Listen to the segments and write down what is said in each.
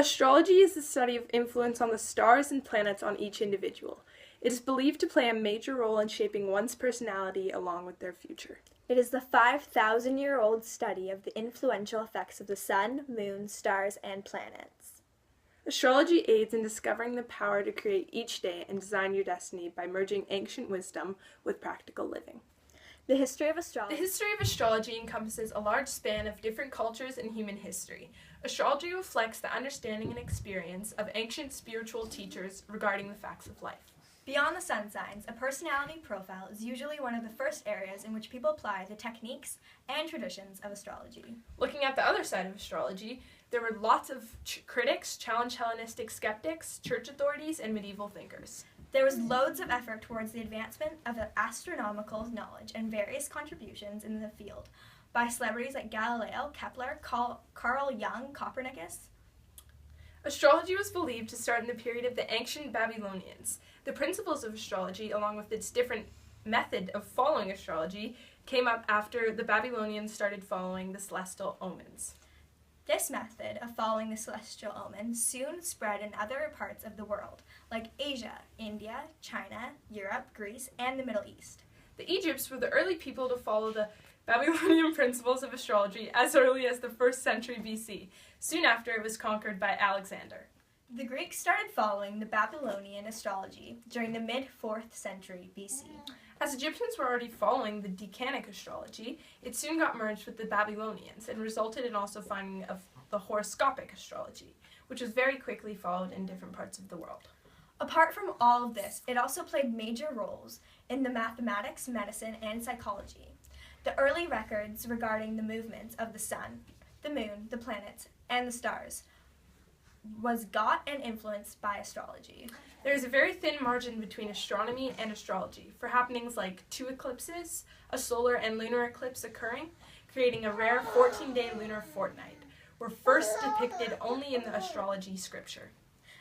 Astrology is the study of influence on the stars and planets on each individual. It is believed to play a major role in shaping one's personality along with their future. It is the 5,000-year-old study of the influential effects of the sun, moon, stars, and planets. Astrology aids in discovering the power to create each day and design your destiny by merging ancient wisdom with practical living. The history of astrology. The history of astrology encompasses a large span of different cultures and human history. Astrology reflects the understanding and experience of ancient spiritual teachers regarding the facts of life. Beyond the sun signs, a personality profile is usually one of the first areas in which people apply the techniques and traditions of astrology. Looking at the other side of astrology, there were lots of critics, challenge Hellenistic skeptics, church authorities, and medieval thinkers. There was loads of effort towards the advancement of astronomical knowledge and various contributions in the field by celebrities like Galileo, Kepler, Carl Jung, Copernicus. Astrology was believed to start in the period of the ancient Babylonians. The principles of astrology, along with its different method of following astrology, came up after the Babylonians started following the celestial omens. This method of following the celestial omens soon spread in other parts of the world, like Asia, India, China, Europe, Greece, and the Middle East. The Egypts were the early people to follow the Babylonian principles of astrology as early as the 1st century BC. Soon after, it was conquered by Alexander. The Greeks started following the Babylonian astrology during the mid-4th century BC. As Egyptians were already following the Decanic astrology, it soon got merged with the Babylonians and resulted in also finding of the horoscopic astrology, which was very quickly followed in different parts of the world. Apart from all of this, it also played major roles in the mathematics, medicine, and psychology. The early records regarding the movements of the sun, the moon, the planets, and the stars was got and influenced by astrology. There is a very thin margin between astronomy and astrology for happenings like 2 eclipses, a solar and lunar eclipse occurring, creating a rare 14-day lunar fortnight, were first depicted only in the astrology scripture.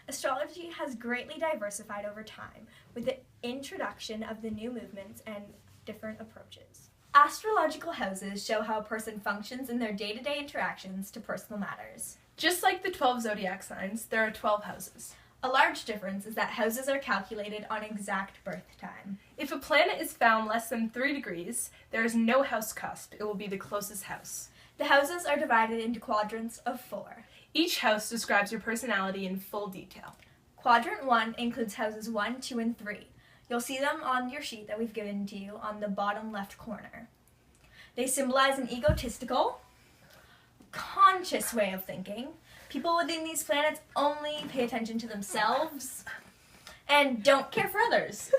Astrology has greatly diversified over time with the introduction of the new movements and different approaches. Astrological houses show how a person functions in their day-to-day interactions to personal matters. Just like the 12 zodiac signs, there are 12 houses. A large difference is that houses are calculated on exact birth time. If a planet is found less than 3 degrees, there is no house cusp. It will be the closest house. The houses are divided into quadrants of 4. Each house describes your personality in full detail. Quadrant 1 includes houses 1, 2, and 3. You'll see them on your sheet that we've given to you on the bottom left corner. They symbolize an egotistical, conscious way of thinking. People within these planets only pay attention to themselves and don't care for others.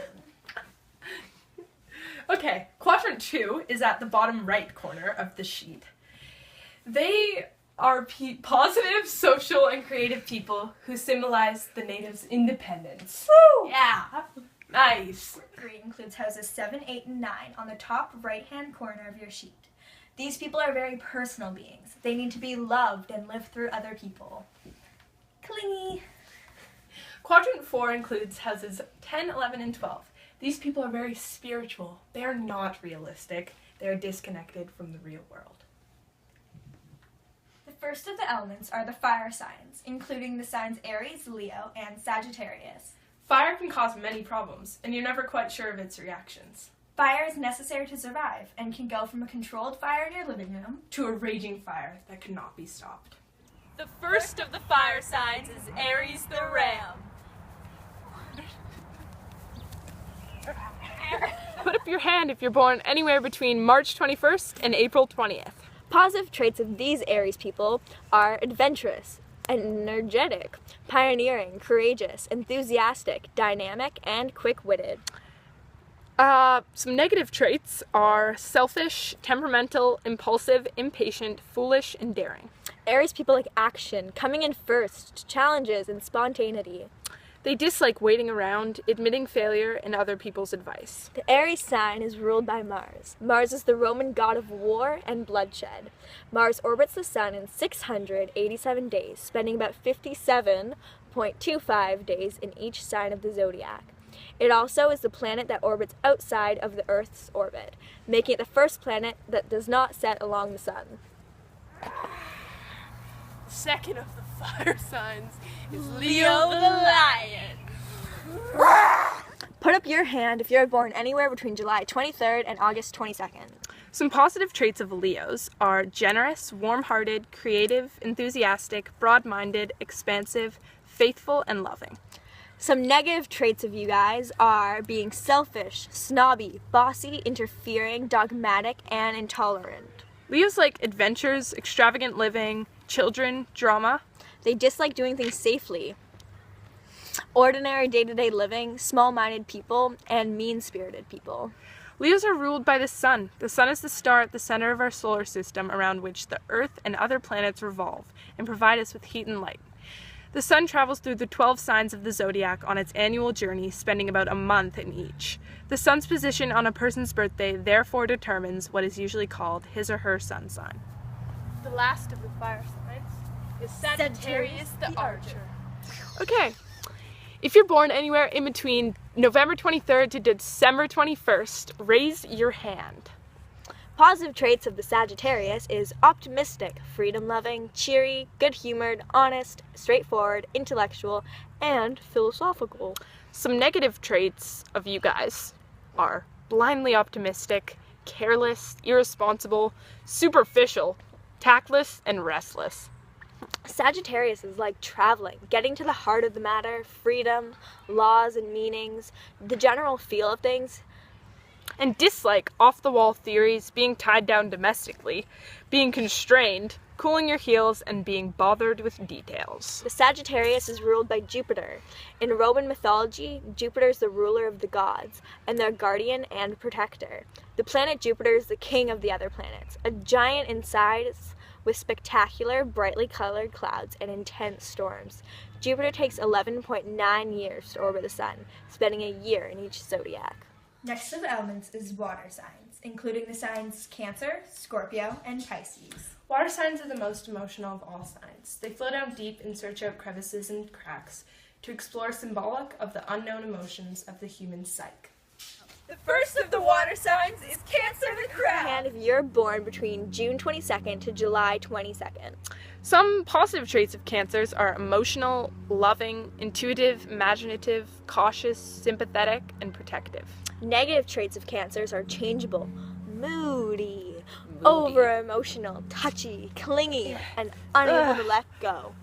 Okay, quadrant 2 is at the bottom right corner of the sheet. They are positive, social, and creative people who symbolize the natives' independence. Woo! Yeah, nice. 3 includes houses 7, 8, and 9 on the top right-hand corner of your sheet. These people are very personal beings. They need to be loved and live through other people. Clingy. Quadrant 4 includes houses 10, 11, and 12. These people are very spiritual. They are not realistic. They are disconnected from the real world. The first of the elements are the fire signs, including the signs Aries, Leo, and Sagittarius. Fire can cause many problems, and you're never quite sure of its reactions. Fire is necessary to survive and can go from a controlled fire in your living room to a raging fire that cannot be stopped. The first of the fire signs is Aries the Ram. Put up your hand if you're born anywhere between March 21st and April 20th. Positive traits of these Aries people are adventurous, energetic, pioneering, courageous, enthusiastic, dynamic, and quick-witted. Some negative traits are selfish, temperamental, impulsive, impatient, foolish, and daring. Aries people like action, coming in first, challenges, and spontaneity. They dislike waiting around, admitting failure, and other people's advice. The Aries sign is ruled by Mars. Mars is the Roman god of war and bloodshed. Mars orbits the sun in 687 days, spending about 57.25 days in each sign of the zodiac. It also is the planet that orbits outside of the Earth's orbit, making it the first planet that does not set along the sun. Second of the fire signs is Leo the lion. Put up your hand if you're born anywhere between July 23rd and August 22nd. Some positive traits of Leos are generous, warm-hearted, creative, enthusiastic, broad-minded, expansive, faithful, and loving. Some negative traits of you guys are being selfish, snobby, bossy, interfering, dogmatic, and intolerant. Leos like adventures, extravagant living, children, drama. They dislike doing things safely. Ordinary day-to-day living, small-minded people, and mean-spirited people. Leos are ruled by the sun. The sun is the star at the center of our solar system around which the Earth and other planets revolve and provide us with heat and light. The sun travels through the 12 signs of the zodiac on its annual journey, spending about a month in each. The sun's position on a person's birthday therefore determines what is usually called his or her sun sign. The last of the fire signs is Sagittarius the archer. Okay. If you're born anywhere in between November 23rd to December 21st, raise your hand. Positive traits of the Sagittarius is optimistic, freedom-loving, cheery, good-humored, honest, straightforward, intellectual, and philosophical. Some negative traits of you guys are blindly optimistic, careless, irresponsible, superficial, tactless, and restless. Sagittarius is like traveling, getting to the heart of the matter, freedom, laws and meanings, the general feel of things. And dislike off-the-wall theories, being tied down domestically, being constrained, cooling your heels, and being bothered with details. The Sagittarius is ruled by Jupiter. In Roman mythology, Jupiter is the ruler of the gods, and their guardian and protector. The planet Jupiter is the king of the other planets, a giant in size with spectacular, brightly colored clouds and intense storms. Jupiter takes 11.9 years to orbit the sun, spending a year in each zodiac. Next of the elements is water signs, including the signs Cancer, Scorpio, and Pisces. Water signs are the most emotional of all signs. They flow down deep and search out crevices and cracks to explore symbolic of the unknown emotions of the human psyche. The first of the water signs is Cancer the crab. And if you're born between June 22nd to July 22nd. Some positive traits of Cancers are emotional, loving, intuitive, imaginative, cautious, sympathetic, and protective. Negative traits of Cancers are changeable, moody, over-emotional, touchy, clingy, and unable to let go.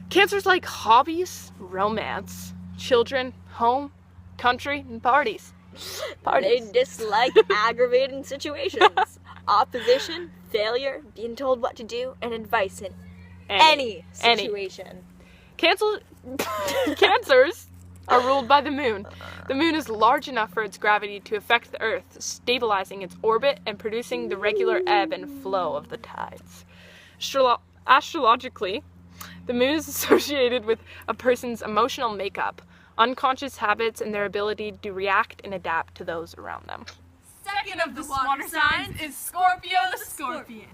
Cancers like hobbies, romance, children, home, country, and parties. They dislike aggravating situations, opposition, failure, being told what to do, and advice in any situation. Cancers are ruled by the moon. The moon is large enough for its gravity to affect the Earth, stabilizing its orbit and producing the regular ebb and flow of the tides. Astrologically, the moon is associated with a person's emotional makeup, unconscious habits, and their ability to react and adapt to those around them. Second of the water signs is Scorpio the scorpion.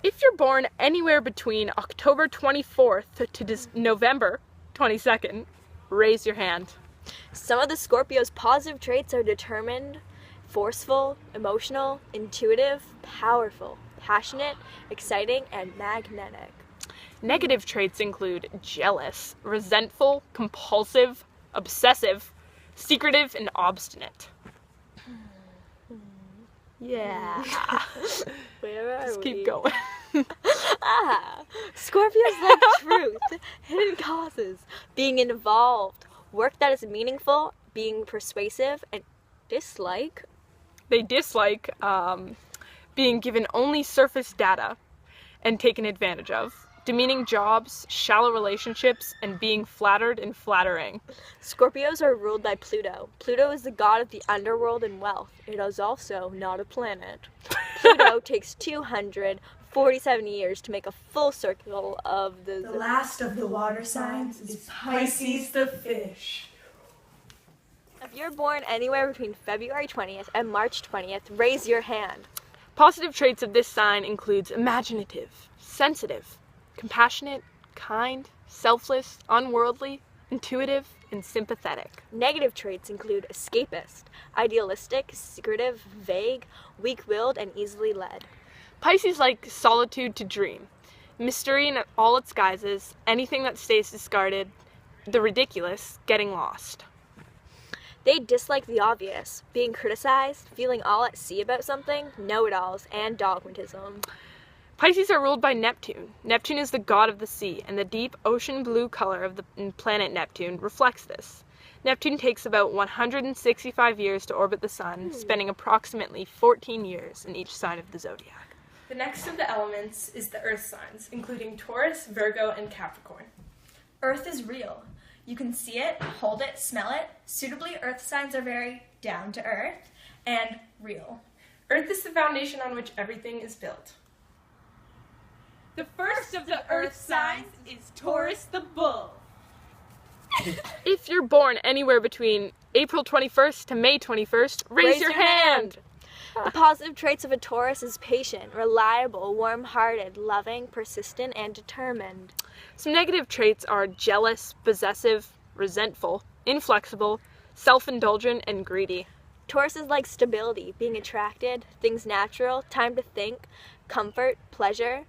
If you're born anywhere between October 24th to November 22nd, raise your hand. Some of the Scorpio's positive traits are determined, forceful, emotional, intuitive, powerful, passionate, exciting, and magnetic. Negative traits include jealous, resentful, compulsive, obsessive, secretive, and obstinate. Yeah. Where are Just we? keep going. Scorpios like truth, hidden causes, being involved, work that is meaningful, being persuasive, and dislike. They dislike being given only surface data and taken advantage of, demeaning jobs, shallow relationships, and being flattered and flattering. Scorpios are ruled by Pluto. Pluto is the god of the underworld and wealth. It is also not a planet. Pluto takes 247 years to make a full circle of the... The last of the water signs is Pisces the fish. If you're born anywhere between February 20th and March 20th, raise your hand. Positive traits of this sign includes imaginative, sensitive, compassionate, kind, selfless, unworldly, intuitive, and sympathetic. Negative traits include escapist, idealistic, secretive, vague, weak-willed, and easily led. Pisces like solitude to dream. mystery in all its guises, anything that stays discarded, the ridiculous getting lost. They dislike the obvious, being criticized, feeling all at sea about something, know-it-alls, and dogmatism. Pisces are ruled by Neptune. Neptune is the god of the sea, and the deep ocean blue color of the planet Neptune reflects this. Neptune takes about 165 years to orbit the sun, spending approximately 14 years in each sign of the zodiac. The next of the elements is the earth signs, including Taurus, Virgo, and Capricorn. Earth is real. You can see it, hold it, smell it. Suitably, earth signs are very down to earth and real. Earth is the foundation on which everything is built. The first of the earth signs is Taurus the bull. If you're born anywhere between April 21st to May 21st, raise your hand! The positive traits of a Taurus is patient, reliable, warm-hearted, loving, persistent, and determined. Some negative traits are jealous, possessive, resentful, inflexible, self-indulgent, and greedy. Tauruses like stability, being attracted, things natural, time to think, comfort, pleasure.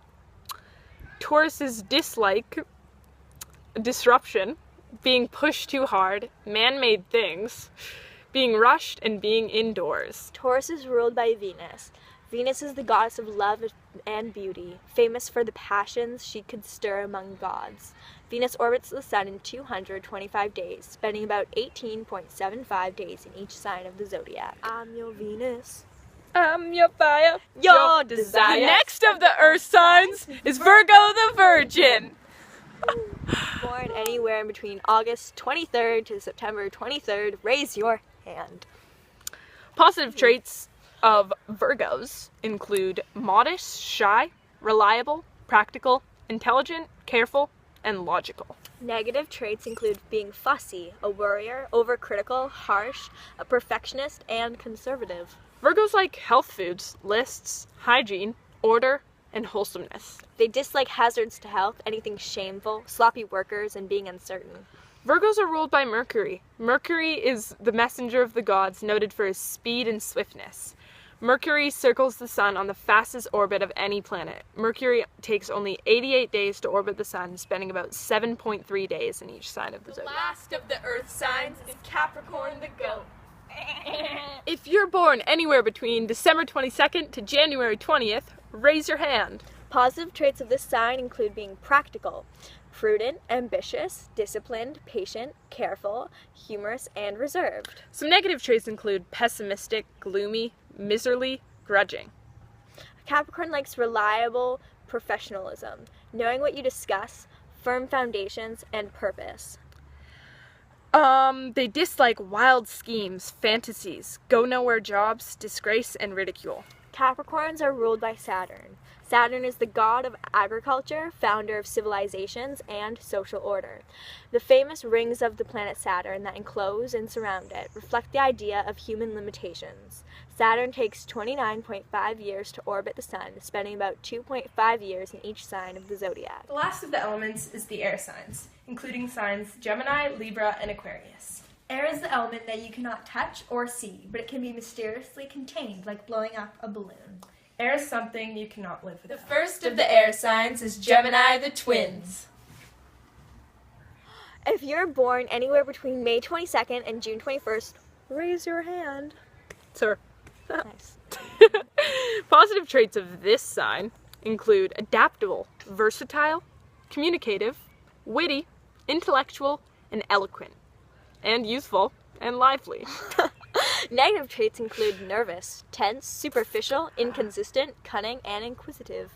Tauruses dislike disruption, being pushed too hard, man-made things, being rushed, and being indoors. Taurus is ruled by Venus. Venus is the goddess of love and beauty, famous for the passions she could stir among gods. Venus orbits the sun in 225 days, spending about 18.75 days in each sign of the zodiac. I'm your Venus. I'm your fire, Your The desire. next of the earth signs is Virgo the Virgin. Born anywhere in between August 23rd to September 23rd, raise your hand. Positive traits of Virgos include modest, shy, reliable, practical, intelligent, careful, and logical. Negative traits include being fussy, a worrier, overcritical, harsh, a perfectionist, and conservative. Virgos like health foods, lists, hygiene, order, and wholesomeness. They dislike hazards to health, anything shameful, sloppy workers, and being uncertain. Virgos are ruled by Mercury. Mercury is the messenger of the gods, noted for his speed and swiftness. Mercury circles the sun on the fastest orbit of any planet. Mercury takes only 88 days to orbit the sun, spending about 7.3 days in each sign of the zodiac. Last of the earth signs is Capricorn the goat. If you're born anywhere between December 22nd to January 20th, raise your hand. Positive traits of this sign include being practical, prudent, ambitious, disciplined, patient, careful, humorous, and reserved. Some negative traits include pessimistic, gloomy, miserly, grudging. Capricorn likes reliable professionalism, knowing what you discuss, firm foundations, and purpose. They dislike wild schemes, fantasies, go-nowhere jobs, disgrace, and ridicule. Capricorns are ruled by Saturn. Saturn is the god of agriculture, founder of civilizations, and social order. The famous rings of the planet Saturn that enclose and surround it reflect the idea of human limitations. Saturn takes 29.5 years to orbit the sun, spending about 2.5 years in each sign of the zodiac. The last of the elements is the air signs, including signs Gemini, Libra, and Aquarius. Air is the element that you cannot touch or see, but it can be mysteriously contained, like blowing up a balloon. Air is something you cannot live The without. first of the air signs is Gemini the twins. If you're born anywhere between May 22nd and June 21st, raise your hand. Sir. Nice. Positive traits of this sign include adaptable, versatile, communicative, witty, intellectual, and eloquent, and useful and lively. Negative traits include nervous, tense, superficial, inconsistent, cunning, and inquisitive.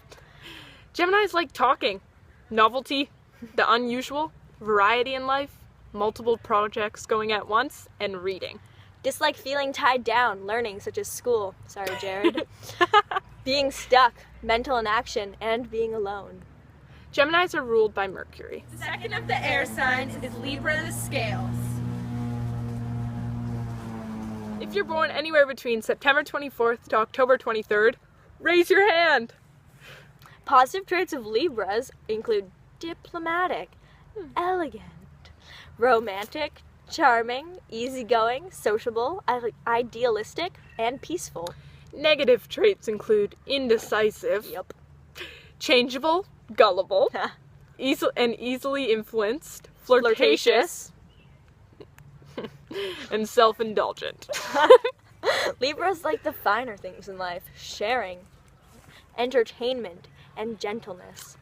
Geminis like talking, novelty, the unusual, variety in life, multiple projects going at once, and reading. Dislike feeling tied down, learning such as school. Sorry, Jared. Being stuck, mental inaction, and being alone. Geminis are ruled by Mercury. The second of the air signs is Libra the scales. If you're born anywhere between September 24th to October 23rd, raise your hand. Positive traits of Libras include diplomatic, elegant, romantic, charming, easygoing, sociable, idealistic, and peaceful. Negative traits include indecisive, Yep. changeable, gullible, and easily influenced, flirtatious, and self-indulgent. Libras like the finer things in life, sharing, entertainment, and gentleness.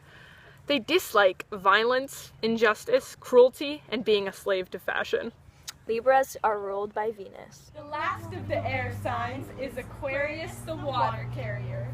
They dislike violence, injustice, cruelty, and being a slave to fashion. Libras are ruled by Venus. The last of the air signs is Aquarius the water carrier.